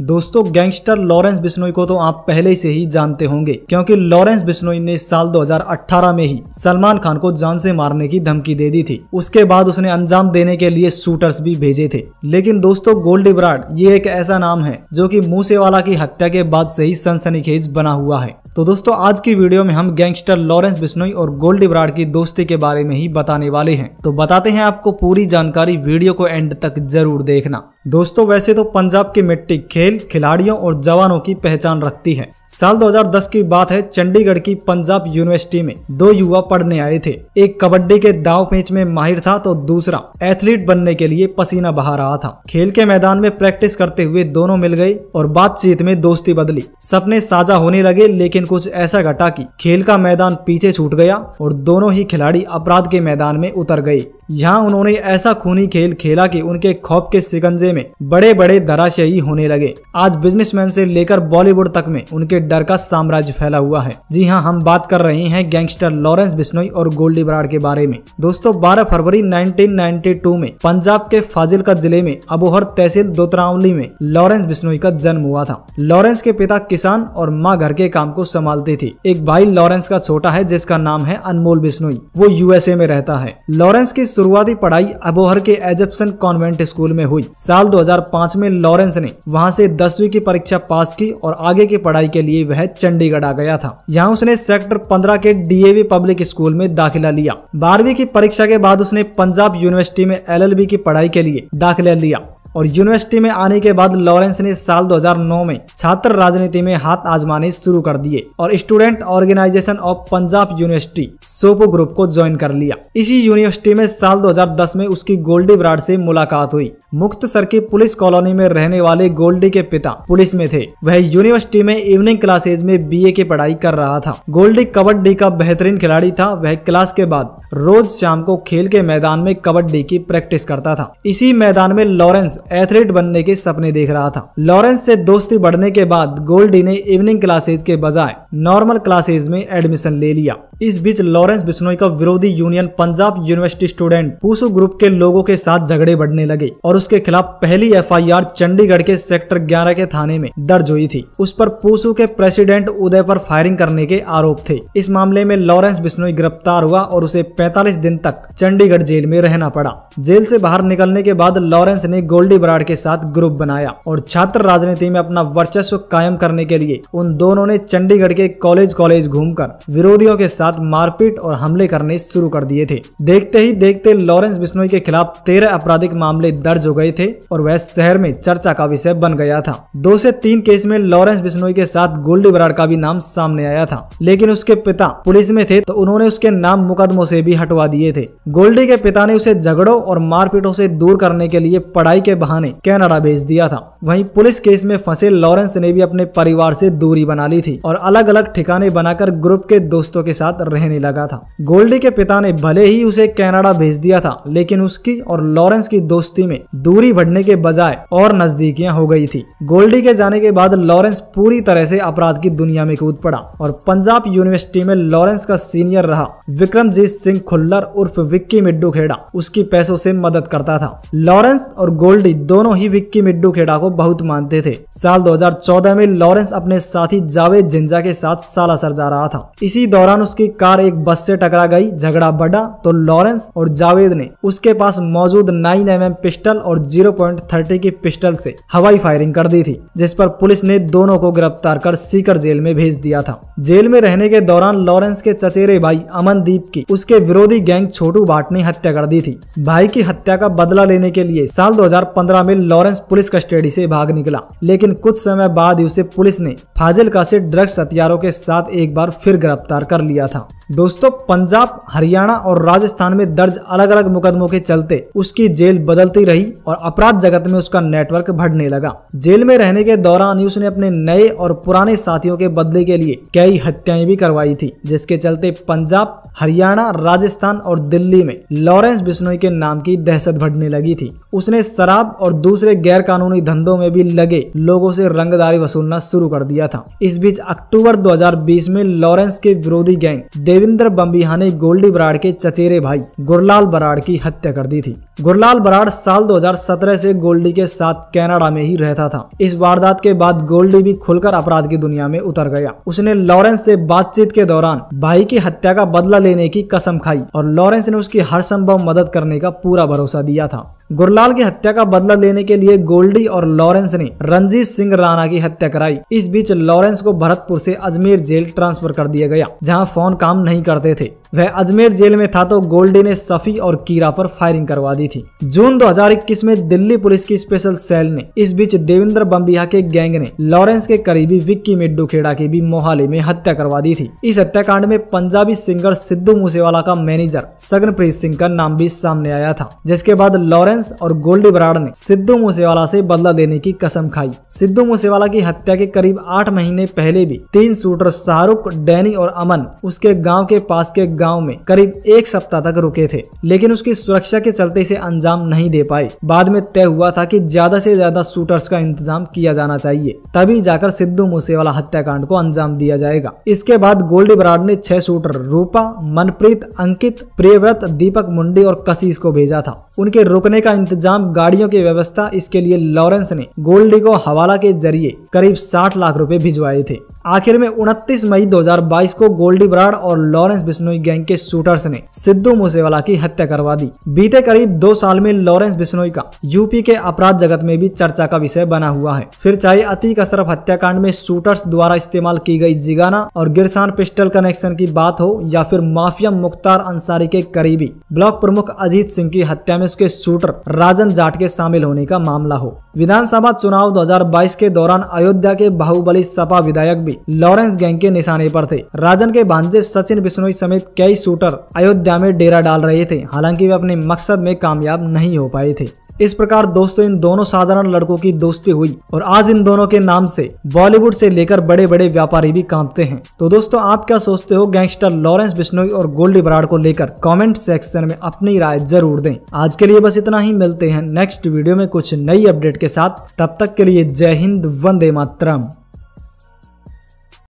दोस्तों gangster Lawrence Bishnoi को तो आप पहले से ही जानते होंगे, क्योंकि लॉरेंस बिश्नोई ने साल 2018 में ही सलमान खान को जान से मारने की धमकी दे दी थी। उसके बाद उसने अंजाम देने के लिए शूटर्स भी भेजे थे। लेकिन दोस्तों गोल्डी बराड़ ये एक ऐसा नाम है जो कि मूसेवाला की हत्या के बाद से ही सनसनीखेज बना हुआ है। तो दोस्तों आज की वीडियो में हम गैंगस्टर लॉरेंस बिश्नोई और गोल्डी बराड़ की दोस्ती के बारे में ही बताने वाले हैं। तो बताते हैं आपको पूरी जानकारी, वीडियो को एंड तक जरूर देखना। दोस्तों वैसे तो पंजाब की मिट्टी खेल, खिलाड़ियों और जवानों की पहचान रखती है। साल 2010 की बात है, चंडीगढ़ की पंजाब यूनिवर्सिटी में दो युवा पढ़ने आए थे। एक कबड्डी के दांव पेंच में माहिर था तो दूसरा एथलीट बनने के लिए पसीना बहा रहा था। खेल के मैदान में प्रैक्टिस करते हुए दोनों मिल गए और बातचीत में दोस्ती बदली। सपने साझा होने लगे, लेकिन कुछ ऐसा घटा कि खेल का मैदान पीछे छूट गया और दोनों ही खिलाड़ी अपराध के मैदान में उतर गए। यहाँ उन्होंने ऐसा खूनी खेल खेला कि उनके खौफ के शिकंजे में बड़े बड़े धराशायी होने लगे। आज बिजनेसमैन से लेकर बॉलीवुड तक में उनके डर का साम्राज्य फैला हुआ है। जी हाँ, हम बात कर रहे हैं गैंगस्टर लॉरेंस बिश्नोई और गोल्डी बराड़ के बारे में। दोस्तों 12 फरवरी 1992 में पंजाब के फाजिलका जिले में अबोहर तहसील दोतरावली में लॉरेंस बिश्नोई का जन्म हुआ था। लॉरेंस के पिता किसान और माँ घर के काम को संभालती थी। एक भाई लॉरेंस का छोटा है जिसका नाम है अनमोल बिश्नोई, वो यूएसए में रहता है। लॉरेंस की शुरुआती पढ़ाई अबोहर के एजिप्शियन कॉन्वेंट स्कूल में हुई। साल 2005 में लॉरेंस ने वहां से 10वीं की परीक्षा पास की और आगे की पढ़ाई के लिए वह चंडीगढ़ आ गया था। यहाँ उसने सेक्टर 15 के डीएवी पब्लिक स्कूल में दाखिला लिया। 12वीं की परीक्षा के बाद उसने पंजाब यूनिवर्सिटी में एलएलबी की पढ़ाई के लिए दाखिला लिया और यूनिवर्सिटी में आने के बाद लॉरेंस ने साल 2009 में छात्र राजनीति में हाथ आजमाने शुरू कर दिए और student organization of Punjab university SOPU group को ज्वाइन कर लिया। इसी यूनिवर्सिटी में साल 2010 में उसकी गोल्डी बराड़ से मुलाकात हुई। मुक्तसर की पुलिस कॉलोनी में रहने वाले गोल्डी के पिता पुलिस में थे। वह यूनिवर्सिटी में इवनिंग क्लासेज में बीए की पढ़ाई कर रहा था। गोल्डी कबड्डी का बेहतरीन खिलाड़ी था। वह क्लास के बाद रोज शाम को खेल के मैदान में कबड्डी की प्रैक्टिस करता था। इसी मैदान में लॉरेंस एथलीट बनने के सपने देख रहा था। लॉरेंस से दोस्ती बढ़ने के बाद गोल्डी ने इवनिंग क्लासेज के बजाय नॉर्मल क्लासेज में एडमिशन ले लिया। इस बीच लॉरेंस बिश्नोई का विरोधी union Punjab university student PUSU group के लोगों के साथ झगड़े बढ़ने लगे और उसके खिलाफ पहली एफआईआर चंडीगढ़ के सेक्टर 11 के थाने में दर्ज हुई थी। उस पर पूसू के प्रेसिडेंट उदय पर फायरिंग करने के आरोप थे। इस मामले में लॉरेंस बिश्नोई गिरफ्तार हुआ और उसे 45 दिन तक चंडीगढ़ जेल में रहना पड़ा। जेल से बाहर निकलने के बाद लॉरेंस ने गोल्डी बराड़ के साथ ग्रुप बनाया और छात्र राजनीति में अपना वर्चस्व कायम करने के लिए उन दोनों ने चंडीगढ़ के कॉलेज घूमकर विरोधियों के साथ मारपीट और हमले करने शुरू कर दिए थे। देखते ही देखते लॉरेंस बिश्नोई के खिलाफ 13 आपराधिक मामले दर्ज हो गए थे और वह शहर में चर्चा का विषय बन गया था। 2 से 3 केस में लॉरेंस बिश्नोई के साथ गोल्डी बराड़ का भी नाम सामने आया था, लेकिन उसके पिता पुलिस में थे तो उन्होंने उसके नाम मुकदमों से भी हटवा दिए थे। गोल्डी के पिता ने उसे झगड़ों और मारपीटों से दूर करने के लिए पढ़ाई के बहाने कनाडा भेज दिया था। वहीं पुलिस केस में फंसे लॉरेंस ने भी अपने परिवार से दूरी बना ली थी और अलग अलग ठिकाने बनाकर ग्रुप के दोस्तों के साथ रहने लगा था। गोल्डी के पिता ने भले ही उसे कनाडा भेज दिया था, लेकिन उसकी और लॉरेंस की दोस्ती में दूरी बढ़ने के बजाय और नजदीकियां हो गई थी। गोल्डी के जाने के बाद लॉरेंस पूरी तरह से अपराध की दुनिया में कूद पड़ा और पंजाब यूनिवर्सिटी में लॉरेंस का सीनियर रहा विक्रमजीत सिंह खुल्लर उर्फ विक्की मिड्डू खेड़ा उसकी पैसों से मदद करता था। लॉरेंस और गोल्डी दोनों ही विक्की मिड्डू खेड़ा को बहुत मानते थे। साल 2014 में लॉरेंस अपने साथी जावेद जिंजा के साथ सालासर जा रहा था। इसी दौरान उसकी कार एक बस से टकरा गई। झगड़ा बढ़ा तो लॉरेंस और जावेद ने उसके पास मौजूद 9mm पिस्टल और 0.30 की पिस्टल से हवाई फायरिंग कर दी थी, जिस पर पुलिस ने दोनों को गिरफ्तार कर सीकर जेल में भेज दिया था। जेल में रहने के दौरान लॉरेंस के चचेरे भाई अमनदीप की उसके विरोधी गैंग छोटू भाट ने हत्या कर दी थी। भाई की हत्या का बदला लेने के लिए साल 2015 में लॉरेंस पुलिस कस्टडी से भाग निकला, लेकिन कुछ समय बाद ही उसे पुलिस ने फाजिलका से ड्रग्स हथियारों के साथ एक बार फिर गिरफ्तार कर लिया था। दोस्तों पंजाब, हरियाणा और राजस्थान में दर्ज अलग अलग मुकदमों के चलते उसकी जेल बदलती रही और अपराध जगत में उसका नेटवर्क बढ़ने लगा। जेल में रहने के दौरान ही उसने अपने नए और पुराने साथियों के बदले के लिए कई हत्याएं भी करवाई थी, जिसके चलते पंजाब, हरियाणा, राजस्थान और दिल्ली में लॉरेंस बिश्नोई के नाम की दहशत बढ़ने लगी थी। उसने शराब और दूसरे गैर कानूनी धंधों में भी लगे लोगों से रंगदारी वसूलना शुरू कर दिया था। इस बीच अक्टूबर 2020 में लॉरेंस के विरोधी गैंग देवेंद्र बम्बिहा ने गोल्डी बराड़ के चचेरे भाई गुरलाल बराड़ की हत्या कर दी थी। गुरलाल बराड़ साल 2017 से गोल्डी के साथ कनाडा में ही रहता था। इस वारदात के बाद गोल्डी भी खुलकर अपराध की दुनिया में उतर गया। उसने लॉरेंस से बातचीत के दौरान भाई की हत्या का बदला लेने की कसम खाई और लॉरेंस ने उसकी हर संभव मदद करने का पूरा भरोसा दिया था। गुरलाल की हत्या का बदला लेने के लिए गोल्डी और लॉरेंस ने रंजीत सिंह राणा की हत्या कराई। इस बीच लॉरेंस को भरतपुर से अजमेर जेल ट्रांसफर कर दिया गया, जहां फोन काम नहीं करते थे। वह अजमेर जेल में था तो गोल्डी ने सफी और कीरा पर फायरिंग करवा दी थी। जून 2021 में दिल्ली पुलिस की स्पेशल सेल ने इस बीच देवेंद्र बम्बिहा के गैंग ने लॉरेंस के करीबी विक्की मिड्डू खेड़ा की भी मोहाली में हत्या करवा दी थी। इस हत्याकांड में पंजाबी सिंगर सिद्धू मूसेवाला का मैनेजर सगनप्रीत सिंह का नाम भी सामने आया था, जिसके बाद लॉरेंस और गोल्डी बराड़ ने सिद्धू मूसेवाला से बदला लेने की कसम खाई। सिद्धू मूसेवाला की हत्या के करीब 8 महीने पहले भी 3 शूटर शाहरुख, डैनी और अमन उसके गांव के पास के गांव में करीब 1 सप्ताह तक रुके थे, लेकिन उसकी सुरक्षा के चलते इसे अंजाम नहीं दे पाए। बाद में तय हुआ था कि ज्यादा से ज्यादा शूटर्स का इंतजाम किया जाना चाहिए, तभी जाकर सिद्धू मूसेवाला हत्याकांड को अंजाम दिया जाएगा। इसके बाद गोल्डी बराड़ ने 6 शूटर रूपा, मनप्रीत, अंकित, प्रियव्रत, दीपक मुंडी और कशिश को भेजा था। उनके रुकने का इंतजाम, गाड़ियों की व्यवस्था, इसके लिए लॉरेंस ने गोल्डी को हवाला के जरिए करीब 60 लाख रुपए भिजवाए थे। आखिर में 29 मई 2022 को गोल्डी बराड़ और लॉरेंस बिश्नोई गैंग के शूटर्स ने सिद्धू मूसेवाला की हत्या करवा दी। बीते करीब 2 साल में लॉरेंस बिश्नोई का यूपी के अपराध जगत में भी चर्चा का विषय बना हुआ है। फिर चाहे अतीक अशरफ हत्याकांड में शूटर्स द्वारा इस्तेमाल की गई जिगाना और गिरसान पिस्टल कनेक्शन की बात हो, या फिर माफिया मुख्तार अंसारी के करीबी ब्लॉक प्रमुख अजीत सिंह की हत्या में उसके शूटर राजन जाट के शामिल होने का मामला हो। विधानसभा चुनाव 2022 के दौरान अयोध्या के बाहुबली सपा विधायक भी लॉरेंस गैंग के निशाने पर थे। राजन के भांजे सचिन बिश्नोई समेत कई शूटर अयोध्या में डेरा डाल रहे थे, हालांकि वे अपने मकसद में कामयाब नहीं हो पाए थे। इस प्रकार दोस्तों इन दोनों साधारण लड़कों की दोस्ती हुई और आज इन दोनों के नाम से बॉलीवुड से लेकर बड़े बड़े व्यापारी भी कांपते हैं। तो दोस्तों आप क्या सोचते हो गैंगस्टर लॉरेंस बिश्नोई और गोल्डी बराड़ को लेकर? कमेंट सेक्शन में अपनी राय जरूर दें। आज के लिए बस इतना ही, मिलते हैं नेक्स्ट वीडियो में कुछ नई अपडेट के साथ। तब तक के लिए जय हिंद, वंदे मातरम।